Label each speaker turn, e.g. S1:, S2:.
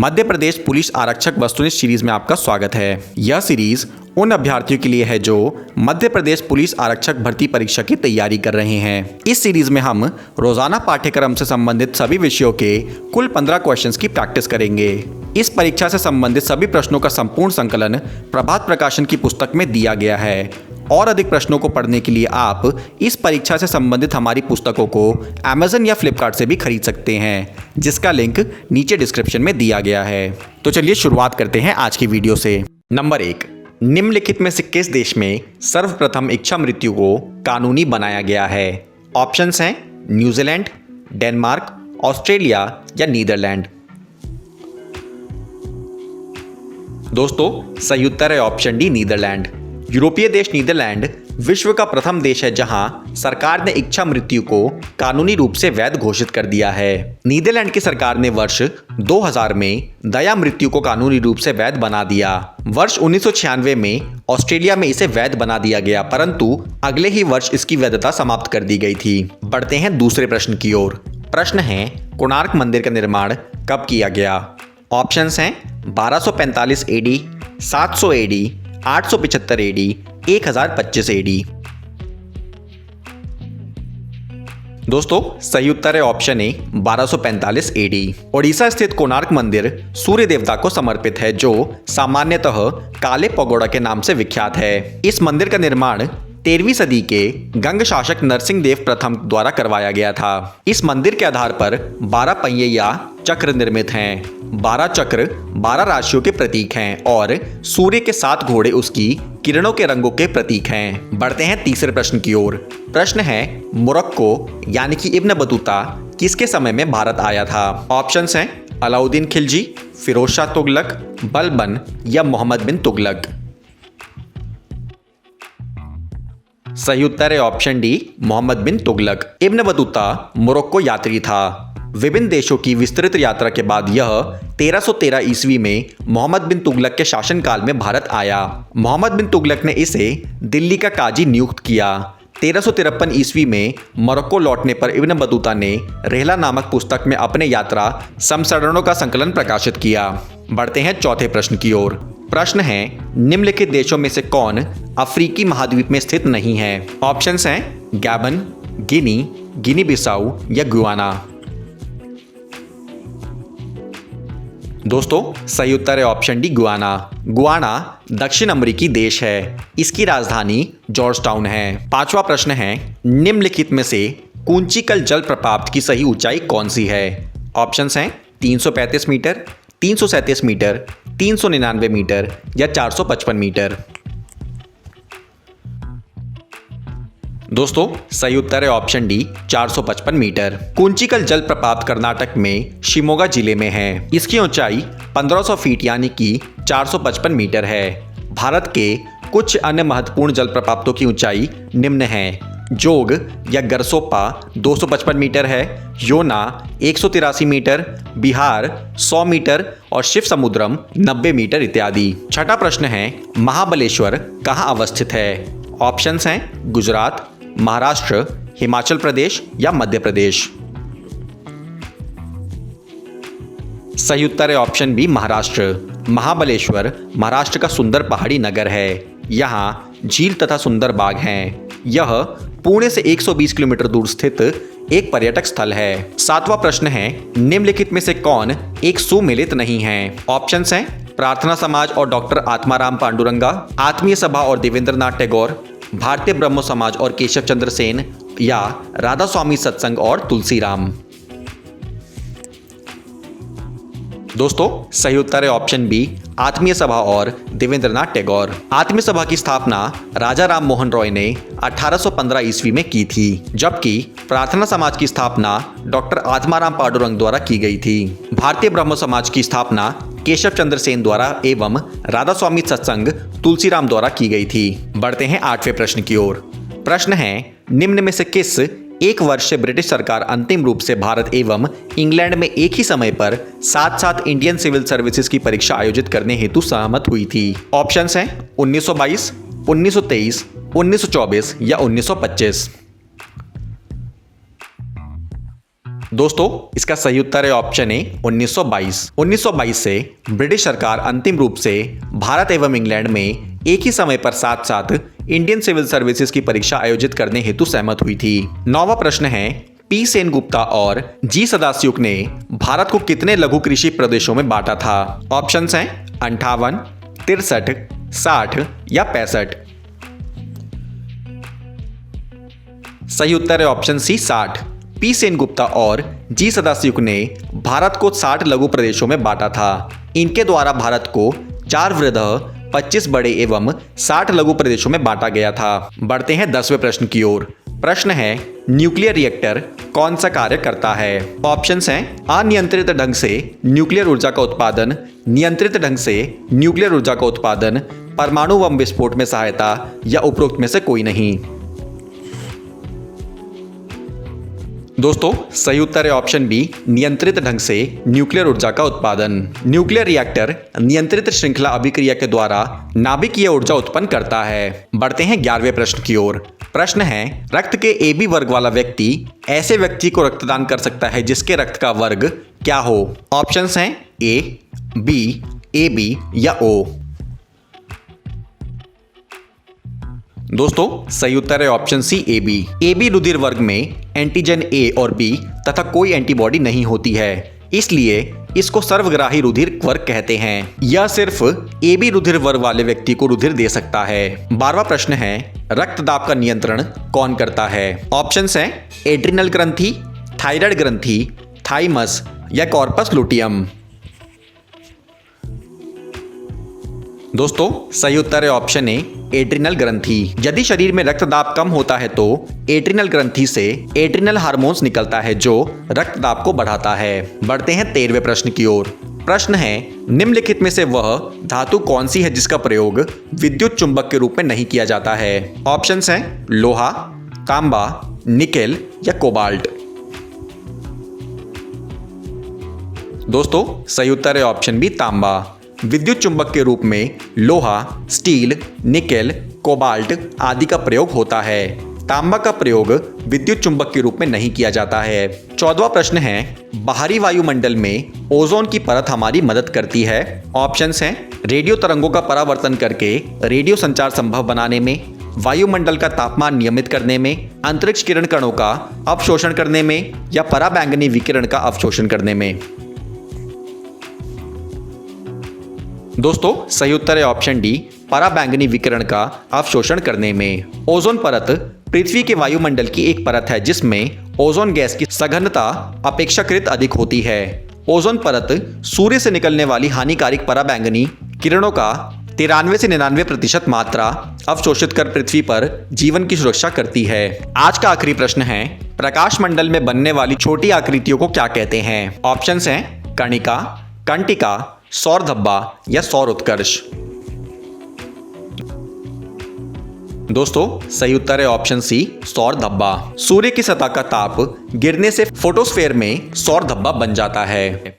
S1: Madhya Pradesh police आरक्षक वस्तुनिष्ठ series में आपका स्वागत है। यह सीरीज उन अभ्यर्थियों के लिए है जो मध्य प्रदेश पुलिस आरक्षक भर्ती परीक्षा की तैयारी कर रहे हैं। इस सीरीज में हम रोजाना पाठ्यक्रम से संबंधित सभी विषयों के कुल 15 क्वेश्चंस की प्रैक्टिस करेंगे। इस परीक्षा से संबंधित सभी प्रश्नों का संपूर्ण संकलन प्रभात प्रकाशन की पुस्तक में दिया गया है। और अधिक प्रश्नों को पढ़ने के लिए आप इस परीक्षा से संबंधित हमारी पुस्तकों को Amazon या Flipkart से भी खरीद सकते हैं, जिसका लिंक नीचे डिस्क्रिप्शन में दिया गया है। तो चलिए शुरुआत करते हैं आज की वीडियो से। नंबर 1, निम्नलिखित में से किस देश में सर्वप्रथम इच्छा मृत्यु को कानूनी बनाया गया है? ऑप्शंस हैं न्यूजीलैंड, डेनमार्क, ऑस्ट्रेलिया या नीदरलैंड। दोस्तों सही उत्तर है ऑप्शन डी, नीदरलैंड। यूरोपीय देश नीदरलैंड विश्व का प्रथम देश है जहां सरकार ने इच्छा मृत्यु को कानूनी रूप से वैध घोषित कर दिया है। नीदरलैंड की सरकार ने वर्ष 2000 में दया मृत्यु को कानूनी रूप से वैध बना दिया। वर्ष 1996 में ऑस्ट्रेलिया में इसे वैध बना दिया गया, परंतु अगले ही वर्ष इसकी वैधता समाप्त कर दी गई थी। बढ़ते हैं दूसरे प्रश्न की ओर। प्रश्न है, कोणार्क मंदिर का निर्माण कब किया गया? ऑप्शंस हैं 1245 एडी, 700 एडी, 875 एडी, 1025 एडी। दोस्तों सही उत्तर है ऑप्शन ए, 1245 एडी। ओडिशा स्थित कोणार्क मंदिर सूर्य देवता को समर्पित है, जो सामान्यतः काले पगोड़ा के नाम से विख्यात है। इस मंदिर का निर्माण 13वीं सदी के गंग शासक नरसिंह देव प्रथम द्वारा करवाया गया था। इस मंदिर के आधार पर 12 पहिए या चक्र निर्मित हैं। 12 चक्र 12 राशियों के प्रतीक हैं और सूर्य के 7 घोड़े उसकी किरणों के रंगों के प्रतीक हैं। बढ़ते हैं तीसरे प्रश्न की ओर। प्रश्न है, मोरक्को यानी कि इब्न बतूता किसके समय में भारत आया था? ऑप्शंस हैं अलाउद्दीन खिलजी, फिरोज शाह तुगलक, बलबन या मोहम्मद बिन तुगलक। सही उत्तर है ऑप्शन डी, मोहम्मद बिन तुगलक। इब्न बतूता मोरक्को यात्री था। विभिन्न देशों की विस्तृत यात्रा के बाद यह 1313 ईस्वी में मोहम्मद बिन तुगलक के शासनकाल में भारत आया। मोहम्मद बिन तुगलक ने इसे दिल्ली का काजी नियुक्त किया। 1353 ईस्वी में मोरक्को लौटने पर इब्न बतूता ने रेहला नामक पुस्तक में अपने यात्रा संस्मरणों का संकलन प्रकाशित किया। बढ़ते हैं चौथे प्रश्न की ओर। प्रश्न है, निम्नलिखित देशों में से कौन अफ्रीकी महाद्वीप में स्थित नहीं है? ऑप्शंस हैं गैबन, गिनी, गिनी बिसाऊ या गुयाना। दोस्तों सही उत्तर है ऑप्शन डी, गुयाना। गुयाना दक्षिण अमेरिकी देश है। इसकी राजधानी जॉर्ज टाउन है। पांचवा प्रश्न है, निम्नलिखित में से कुंचिकल जलप्रपात की सही ऊंचाई कौन सी है? ऑप्शंस हैं 335 मीटर, 337 मीटर, 399 मीटर या 455 मीटर। दोस्तों सही उत्तर है ऑप्शन डी, 455 मीटर। कुंचिकल जलप्रपात कर्नाटक में शिमोगा जिले में है। इसकी ऊंचाई 1500 फीट यानी कि 455 मीटर है। भारत के कुछ अन्य महत्वपूर्ण जलप्रपातों की ऊंचाई निम्न है। जोग या गरसोप्पा 255 मीटर है, योना 183 मीटर, बिहार 100 मीटर और शिव समुद्रम 90 मीटर इत्यादि। छठा प्रश्न है, महाबलेश्वर कहाँ अवस्थित है? ऑप्शंस हैं गुजरात, महाराष्ट्र, हिमाचल प्रदेश या मध्य प्रदेश। सही उत्तर है ऑप्शन बी, महाराष्ट्र। महाबलेश्वर महाराष्ट्र का सुंदर पहाड़ी नगर है। यहाँ झील तथा सुंदर बाग हैं। यह पुणे से 120 किलोमीटर दूर स्थित एक पर्यटक स्थल है। सातवां प्रश्न है, निम्नलिखित में से कौन एक सुमेलित नहीं है? ऑप्शंस हैं प्रार्थना समाज और डॉक्टर आत्माराम पांडुरंगा, आत्मीय सभा और देवेंद्रनाथ टैगोर, भारतीय ब्रह्मो समाज और केशव चंद्र सेन या राधा स्वामी सत्संग और तुलसीराम। दोस्तों सही उत्तर है ऑप्शन बी, आत्मीय सभा और देवेंद्रनाथ टैगोर। आत्मीय सभा की स्थापना राजा राम मोहन रॉय ने 1815 ईस्वी में की थी, जबकि प्रार्थना समाज की स्थापना डॉक्टर आत्माराम पांडुरंग द्वारा की गई थी। भारतीय ब्रह्म समाज की स्थापना केशव चंद्र सेन द्वारा एवं राधा स्वामी सत्संग तुलसीराम द्वारा की गई थी। बढ़ते हैं आठवें प्रश्न की ओर। प्रश्न है, निम्न में से किस एक वर्ष से ब्रिटिश सरकार अंतिम रूप से भारत एवं इंग्लैंड में एक ही समय पर साथ साथ इंडियन सिविल सर्विसेज की परीक्षा आयोजित करने हेतु सहमत हुई थी? ऑप्शंस हैं 1922, 1923, 1924 या 1925। दोस्तों इसका सही उत्तर है ऑप्शन ए 1922। 1922 से ब्रिटिश सरकार अंतिम रूप से भारत एवं इंग्लैंड में एक ही समय पर साथ साथ इंडियन सिविल सर्विसेज की परीक्षा आयोजित करने हेतु सहमत हुई थी। 9वां प्रश्न है, पी सेनगुप्ता और जी सदाशिव ने भारत को कितने लघु कृषि प्रदेशों में बांटा था? ऑप्शंस हैं 58, 63, 60 या 65। सही उत्तर है ऑप्शन सी 60। पी सेनगुप्ता और जी सदाशिव ने भारत को 60 लघु प्रदेशों में बांटा था। इनके द्वारा भारत को 4 वृहद, 25 बड़े एवं 60 लघु प्रदेशों में बांटा गया था। बढ़ते हैं 10वें प्रश्न की ओर। प्रश्न है, न्यूक्लियर रिएक्टर कौन सा कार्य करता है? ऑप्शंस हैं अनियंत्रित ढंग से न्यूक्लियर ऊर्जा का उत्पादन, नियंत्रित ढंग से न्यूक्लियर ऊर्जा का उत्पादन, परमाणु बम विस्फोट में सहायता या उपरोक्त में से कोई नहीं। दोस्तों सही उत्तर है ऑप्शन बी, नियंत्रित ढंग से न्यूक्लियर ऊर्जा का उत्पादन। न्यूक्लियर रिएक्टर नियंत्रित श्रृंखला अभिक्रिया के द्वारा नाभिकीय ऊर्जा उत्पन्न करता है। बढ़ते हैं 11वें प्रश्न की ओर। प्रश्न है, रक्त के AB वर्ग वाला व्यक्ति ऐसे व्यक्ति को रक्तदान कर सकता है जिसके रक्त का वर्ग क्या हो? ऑप्शंस हैं A, B, AB या O। दोस्तों सही उत्तर है ऑप्शन सी AB। AB रुधिर वर्ग में एंटीजन A और B तथा कोई एंटीबॉडी नहीं होती है, इसलिए इसको सर्वग्राही रुधिर वर्ग कहते हैं। यह सिर्फ AB रुधिर वर्ग वाले व्यक्ति को रुधिर दे सकता है। 12वां प्रश्न है, रक्तदाब का नियंत्रण कौन करता है? ऑप्शंस हैं एड्रिनल ग्रंथि, थायराइड ग्रंथि, थाइमस या कॉर्पस लुटियम। दोस्तों सही उत्तर है ऑप्शन ए, एड्रिनल ग्रंथि। यदि शरीर में रक्तदाब कम होता है तो एड्रिनल ग्रंथि से एड्रिनल हार्मोन्स निकलता है जो रक्तदाब को बढ़ाता है। बढ़ते हैं 13वें प्रश्न की ओर। प्रश्न है, निम्नलिखित में से वह धातु कौन सी है जिसका प्रयोग विद्युत चुंबक के रूप में नहीं किया जाता है? ऑप्शंस हैं लोहा, तांबा, निकेल या कोबाल्ट। दोस्तों सही उत्तर है ऑप्शन बी, तांबा। विद्युत चुंबक के रूप में लोहा, स्टील, निकेल, कोबाल्ट आदि का प्रयोग होता है। तांबा का प्रयोग विद्युत चुंबक के रूप में नहीं किया जाता है। 14वां प्रश्न है, बाहरी वायुमंडल में ओजोन की परत हमारी मदद करती है। ऑप्शंस हैं रेडियो तरंगों का परावर्तन करके रेडियो संचार संभव बनाने में, वायुमंडल का तापमान नियमित करने में, अंतरिक्ष किरण कणों का अवशोषण करने में या पराबैंगनी विकिरण का अवशोषण करने में। दोस्तों सही उत्तर है ऑप्शन डी, पराबैंगनी विकिरण का अवशोषण करने में। ओजोन परत पृथ्वी के वायुमंडल की एक परत है जिसमें ओजोन गैस की सघनता अपेक्षाकृत अधिक होती है। ओजोन परत सूर्य से निकलने वाली हानिकारक पराबैंगनी किरणों का 93 से 99% मात्रा अवशोषित कर पृथ्वी पर जीवन की सुरक्षा करती है। आज का आखिरी प्रश्न है, प्रकाश मंडल में बनने वाली छोटी आकृतियों को क्या कहते हैं? ऑप्शंस हैं कणिका, कंटिका, सौर धब्बा या सौर उत्कर्ष। दोस्तों सही उत्तर है ऑप्शन सी, सौर धब्बा। सूर्य की सतह का ताप गिरने से फोटोस्फीयर में सौर धब्बा बन जाता है।